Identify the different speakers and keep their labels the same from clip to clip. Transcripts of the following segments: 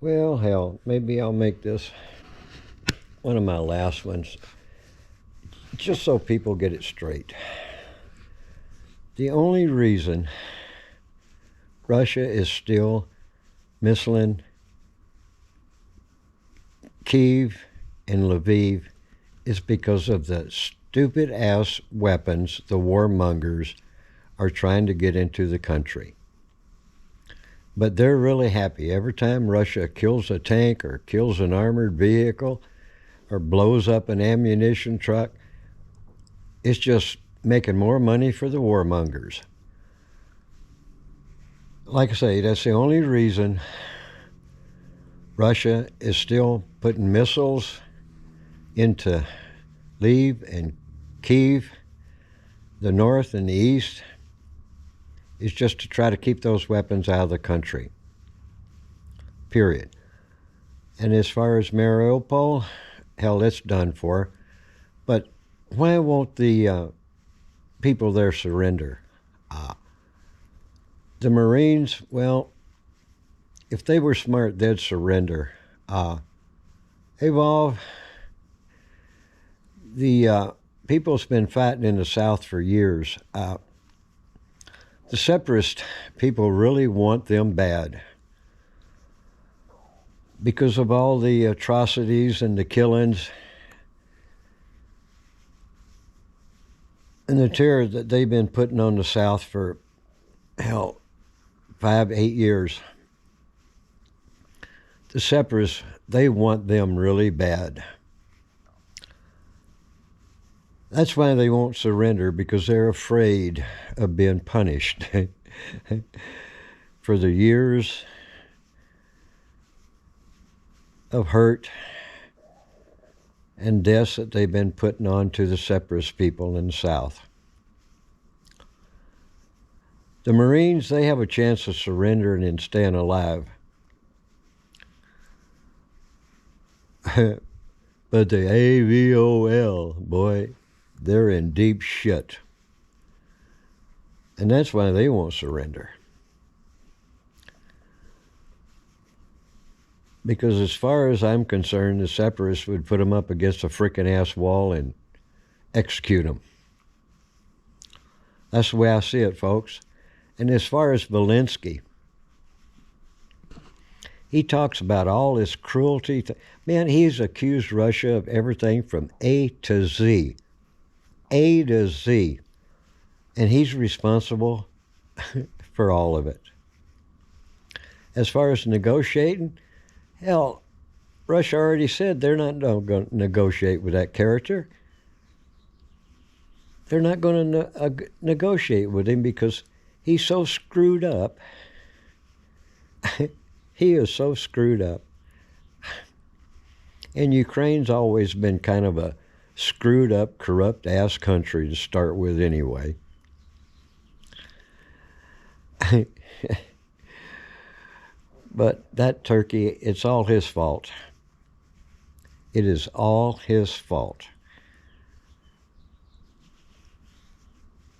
Speaker 1: Well, hell, maybe I'll make this one of my last ones, just so people get it straight. The only reason Russia is still missiling KYIV and LVIV is because of the stupid-ass weapons the warmongers are trying to get into the country. But they're really happy. Every time Russia kills a tank or kills an armored vehicle or blows up an ammunition truck, it's just making more money for the warmongers. Like I say, that's the only reason Russia is still putting missiles into LVIV and KYIV, the north and the east, is just to try to keep those weapons out of the country. Period. And as far as Mariupol, hell, it's done for. But why won't the people there surrender? The Marines, well, if they were smart, they'd surrender. Evolve, the people's been fighting in the South for years. The separatist people really want them bad because of all the atrocities and the killings and the terror that they've been putting on the South for, hell, 5, 8 years. The separatists, they want them really bad. That's why they won't surrender, because they're afraid of being punished for the years of hurt and deaths that they've been putting on to the separatist people in the South. The Marines, they have a chance of surrendering and staying alive. But the AVOL, boy, they're in deep shit. And that's why they won't surrender. Because as far as I'm concerned, the separatists would put them up against a frickin' ass wall and execute them. That's the way I see it, folks. And as far as Zelensky, he talks about all this cruelty. Man, he's accused Russia of everything from A to Z. A to Z. And he's responsible for all of it. As far as negotiating, hell, Russia already said they're not going to negotiate with that character. They're not going to negotiate with him because he's so screwed up. He is so screwed up. And Ukraine's always been kind of a screwed up, corrupt ass country to start with anyway. But that turkey, it's all his fault. It is all his fault.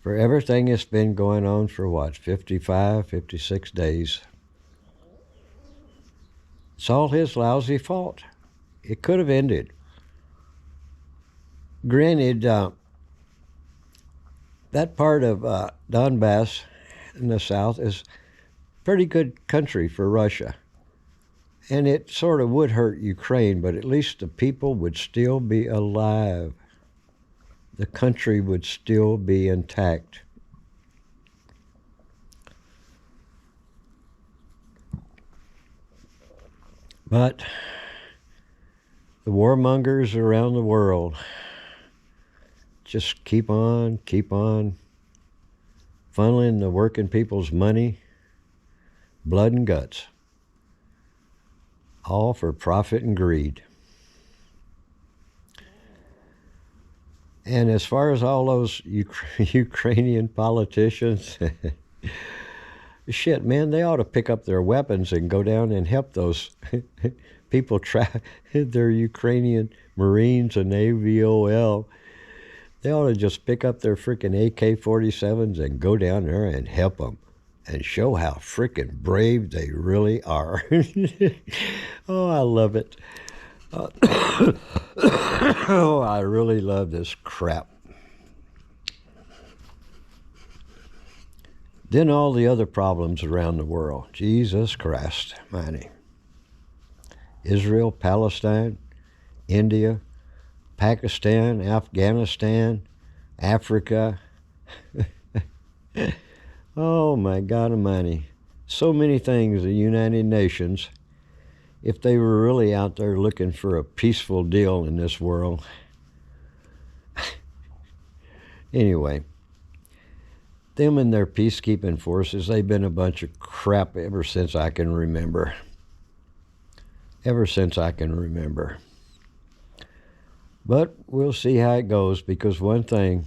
Speaker 1: For everything that's been going on for what, 55, 56 days. It's all his lousy fault. It could have ended. Granted, that part of Donbass in the south is pretty good country for Russia. And it sort of would hurt Ukraine, but at least the people would still be alive. The country would still be intact. But the warmongers around the world just keep on funneling the working people's money, blood and guts, all for profit and greed. And as far as all those Ukrainian politicians, shit, man, they ought to pick up their weapons and go down and help those people their Ukrainian Marines and AVOL. They ought to just pick up their freaking AK-47s and go down there and help them. and show how freaking brave they really are. Oh, I love it. Oh, I really love this crap. Then all the other problems around the world. Jesus Christ, mighty. Israel, Palestine, India, Pakistan, Afghanistan, Africa. Oh my God Almighty. So many things, the United Nations, if they were really out there looking for a peaceful deal in this world. Anyway, them and their peacekeeping forces, they've been a bunch of crap ever since I can remember. Ever since I can remember. But we'll see how it goes, because one thing,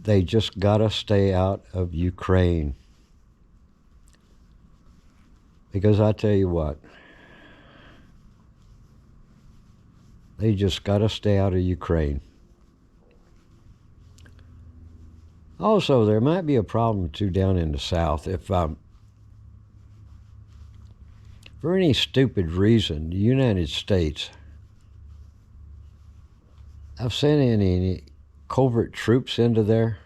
Speaker 1: they just gotta stay out of Ukraine. Because I tell you what, they just gotta stay out of Ukraine. Also, there might be a problem too down in the South if, for any stupid reason, the United States have sent any covert troops into there.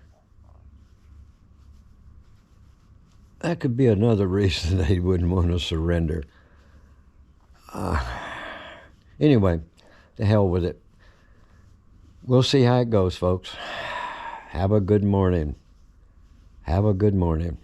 Speaker 1: That could be another reason they wouldn't want to surrender. Anyway, to hell with it. We'll see how it goes, folks. Have a good morning. Have a good morning.